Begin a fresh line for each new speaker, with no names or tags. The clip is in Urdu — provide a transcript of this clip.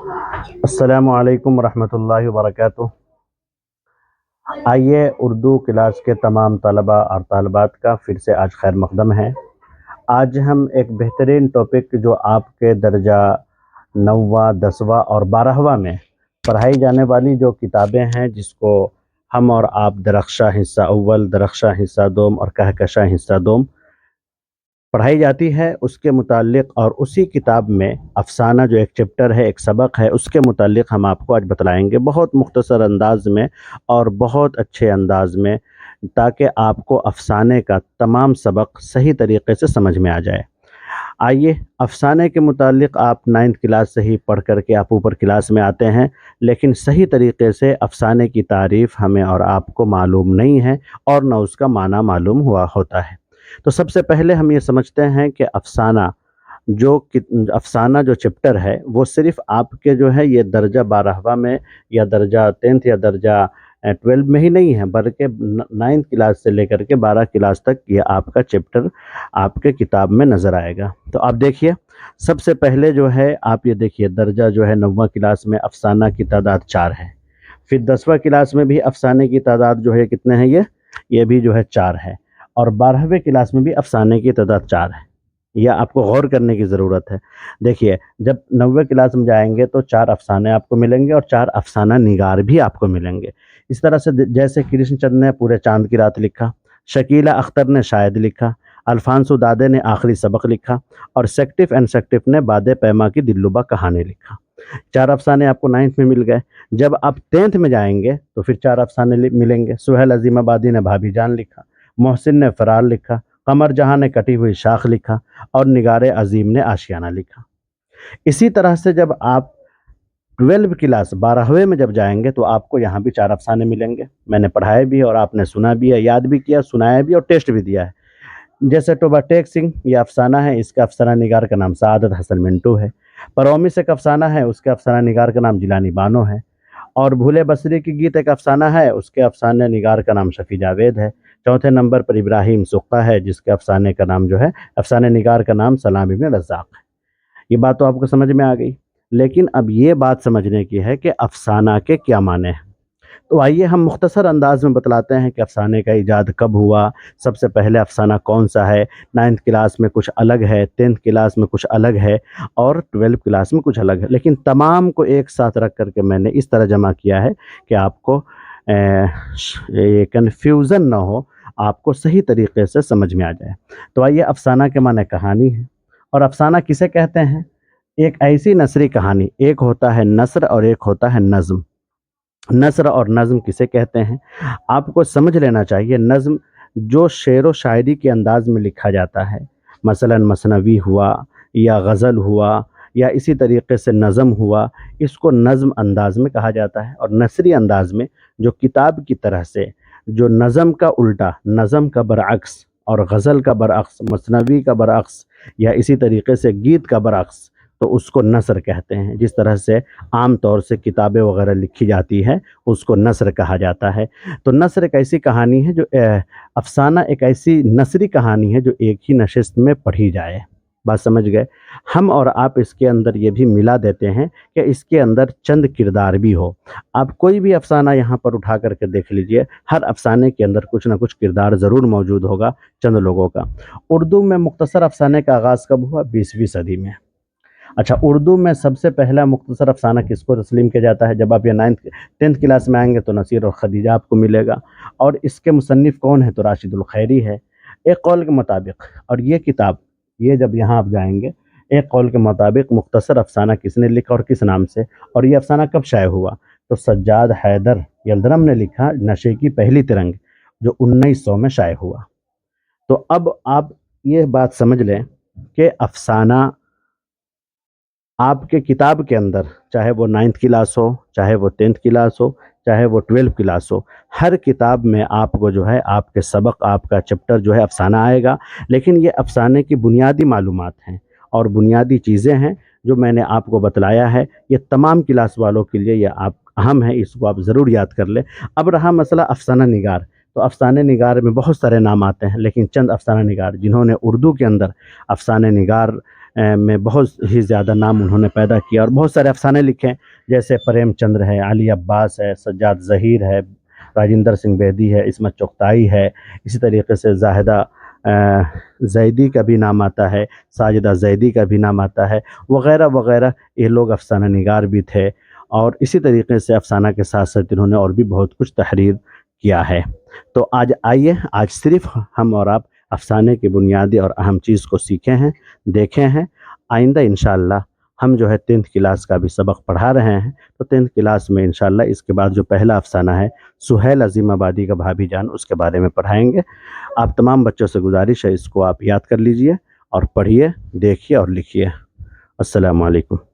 السلام علیکم ورحمۃ اللہ وبرکاتہ۔ آئیے اردو کلاس کے تمام طلبہ اور طالبات کا پھر سے آج خیر مقدم ہے۔ آج ہم ایک بہترین ٹاپک جو آپ کے درجہ 9واں 10واں اور 12واں میں پڑھائی جانے والی جو کتابیں ہیں، جس کو ہم اور آپ درخشاں حصہ اول، درخشاں حصہ دوم اور کہکشاں حصہ دوم پڑھائی جاتی ہے، اس کے متعلق اور اسی کتاب میں افسانہ جو ایک چیپٹر ہے، ایک سبق ہے، اس کے متعلق ہم آپ کو آج بتلائیں گے بہت مختصر انداز میں اور بہت اچھے انداز میں، تاکہ آپ کو افسانے کا تمام سبق صحیح طریقے سے سمجھ میں آ جائے۔ آئیے، افسانے کے متعلق آپ 9th کلاس سے ہی پڑھ کر کے آپ اوپر کلاس میں آتے ہیں، لیکن صحیح طریقے سے افسانے کی تعریف ہمیں اور آپ کو معلوم نہیں ہے اور نہ اس کا معنی معلوم ہوا ہوتا ہے۔ تو سب سے پہلے ہم یہ سمجھتے ہیں کہ افسانہ جو چیپٹر ہے وہ صرف آپ کے جو ہے یہ درجہ 12واں میں یا درجہ 10th یا درجہ 12 میں ہی نہیں ہے، بلکہ 9th کلاس سے لے کر کے 12 کلاس تک یہ آپ کا چیپٹر آپ کے کتاب میں نظر آئے گا۔ تو آپ دیکھیے، سب سے پہلے جو ہے آپ یہ دیکھیے، درجہ جو ہے 9واں کلاس میں افسانہ کی تعداد 4 ہے، پھر 10واں کلاس میں بھی افسانے کی تعداد جو ہے کتنے ہیں، یہ بھی جو ہے 4 ہے، اور 12ویں کلاس میں بھی افسانے کی تعداد 4 ہے۔ یہ آپ کو غور کرنے کی ضرورت ہے۔ دیکھیے، جب 9ویں کلاس میں جائیں گے تو 4 افسانے آپ کو ملیں گے اور 4 افسانہ نگار بھی آپ کو ملیں گے۔ اس طرح سے جیسے کرشن چند نے پورے چاند کی رات لکھا، شکیلہ اختر نے شاید لکھا، الفانسو دادے نے آخری سبق لکھا، اور سیکٹف اینڈ سیکٹف نے باد پیما کی دلربا کہانی لکھا۔ 4 افسانے آپ کو 9th میں مل گئے۔ جب آپ 10th میں جائیں گے تو پھر 4 افسانے ملیں گے۔ سہیل عظیم آبادی نے بھابھی جان لکھا، محسن نے فرار لکھا، قمر جہاں نے کٹی ہوئی شاخ لکھا، اور نگار عظیم نے آشیانہ لکھا۔ اسی طرح سے جب آپ 12 کلاس 12ویں میں جب جائیں گے تو آپ کو یہاں بھی 4 افسانے ملیں گے۔ میں نے پڑھائے بھی اور آپ نے سنا بھی ہے، یاد بھی کیا، سنایا بھی اور ٹیسٹ بھی دیا ہے۔ جیسے ٹوبہ ٹیک سنگھ، یہ افسانہ ہے، اس کا افسانہ نگار کا نام سعادت حسن منٹو ہے۔ پرومس ایک افسانہ ہے، اس کے افسانہ نگار کا نام جیلانی بانو ہے۔ اور بھولے بصری کی گیت ایک افسانہ ہے، اس کے افسانہ نگار کا نام شفیع جاوید ہے۔ چوتھے نمبر پر ابراہیم سقہ ہے، جس کے افسانے کا نام جو ہے، افسانہ نگار کا نام سلام ابن رزاق ہے۔ یہ بات تو آپ کو سمجھ میں آ گئی، لیکن اب یہ بات سمجھنے کی ہے کہ افسانہ کے کیا معنی ہیں۔ تو آئیے ہم مختصر انداز میں بتلاتے ہیں کہ افسانے کا ایجاد کب ہوا، سب سے پہلے افسانہ کون سا ہے۔ 9th کلاس میں کچھ الگ ہے، 10th کلاس میں کچھ الگ ہے، اور 12 کلاس میں کچھ الگ ہے، لیکن تمام کو ایک ساتھ رکھ کر کے میں نے اس طرح جمع کیا ہے کہ آپ کو یہ کنفیوژن نہ ہو، آپ کو صحیح طریقے سے سمجھ میں آ جائے۔ تو آئیے، افسانہ کے معنی کہانی ہے، اور افسانہ کسے کہتے ہیں؟ ایک ایسی نثری کہانی، ایک ہوتا ہے نثر اور ایک ہوتا ہے نظم۔ نثر اور نظم کسے کہتے ہیں؟ آپ کو سمجھ لینا چاہیے، نظم جو شعر و شاعری کے انداز میں لکھا جاتا ہے، مثلا مثنوی ہوا یا غزل ہوا یا اسی طریقے سے نظم ہوا، اس کو نظم انداز میں کہا جاتا ہے۔ اور نثری انداز میں جو کتاب کی طرح سے جو نظم کا الٹا، نظم کا برعکس اور غزل کا برعکس، مثنوی کا برعکس یا اسی طریقے سے گیت کا برعکس، تو اس کو نثر کہتے ہیں۔ جس طرح سے عام طور سے کتابیں وغیرہ لکھی جاتی ہے، اس کو نثر کہا جاتا ہے۔ تو نثر ایک ایسی کہانی ہے جو افسانہ ایک ایسی نثری کہانی ہے جو ایک ہی نشست میں پڑھی جائے۔ بات سمجھ گئے؟ ہم اور آپ اس کے اندر یہ بھی ملا دیتے ہیں کہ اس کے اندر چند کردار بھی ہو۔ آپ کوئی بھی افسانہ یہاں پر اٹھا کر کے دیکھ لیجئے، ہر افسانے کے اندر کچھ نہ کچھ کردار ضرور موجود ہوگا چند لوگوں کا۔ اردو میں مختصر افسانے کا آغاز کب ہوا؟ 20ویں صدی میں۔ اچھا، اردو میں سب سے پہلا مختصر افسانہ کس کو تسلیم کیا جاتا ہے؟ جب آپ یہ 10th کلاس میں آئیں گے تو نصیر اور خدیجہ آپ کو ملے گا، اور اس کے مصنف کون ہے؟ تو راشد الخیری ہے، ایک قول کے مطابق۔ اور یہ کتاب، یہ جب یہاں آپ جائیں گے، ایک قول کے مطابق مختصر افسانہ کس نے لکھا اور کس نام سے، اور یہ افسانہ کب شائع ہوا؟ تو سجاد حیدر یلدرم نے لکھا، نشے کی پہلی ترنگ، جو 1900 میں شائع ہوا۔ تو اب آپ یہ بات سمجھ لیں کہ افسانہ آپ کے کتاب کے اندر، چاہے وہ 9th کلاس ہو، چاہے وہ 10th کلاس ہو، چاہے وہ 12 کلاس ہو، ہر کتاب میں آپ کو جو ہے آپ کے سبق، آپ کا چیپٹر جو ہے افسانہ آئے گا۔ لیکن یہ افسانے کی بنیادی معلومات ہیں اور بنیادی چیزیں ہیں جو میں نے آپ کو بتلایا ہے، یہ تمام کلاس والوں کے لیے یہ آپ اہم ہے، اس کو آپ ضرور یاد کر لیں۔ اب رہا مسئلہ افسانہ نگار، تو افسانے نگار میں بہت سارے نام آتے ہیں، لیکن چند افسانہ نگار جنہوں نے اردو کے اندر افسانے نگار میں بہت ہی زیادہ نام انہوں نے پیدا کیا اور بہت سارے افسانے لکھے ہیں، جیسے پریم چندر ہے، علی عباس ہے، سجاد ظہیر ہے، راجندر سنگھ بیدی ہے، عصمت چغتائی ہے، اسی طریقے سے زاہدہ زیدی کا بھی نام آتا ہے، ساجدہ زیدی کا بھی نام آتا ہے، وغیرہ وغیرہ۔ یہ لوگ افسانہ نگار بھی تھے، اور اسی طریقے سے افسانہ کے ساتھ ساتھ انہوں نے اور بھی بہت کچھ تحریر کیا ہے۔ تو آج آئیے، آج صرف ہم اور آپ افسانے کی بنیادی اور اہم چیز کو سیکھے ہیں، دیکھے ہیں۔ آئندہ انشاءاللہ ہم جو ہے 10th کلاس کا بھی سبق پڑھا رہے ہیں، تو 10th کلاس میں انشاءاللہ اس کے بعد جو پہلا افسانہ ہے سہیل عظیم آبادی کا بھابھی جان، اس کے بارے میں پڑھائیں گے۔ آپ تمام بچوں سے گزارش ہے اس کو آپ یاد کر لیجئے اور پڑھیے، دیکھیے اور لکھیے۔ السلام علیکم۔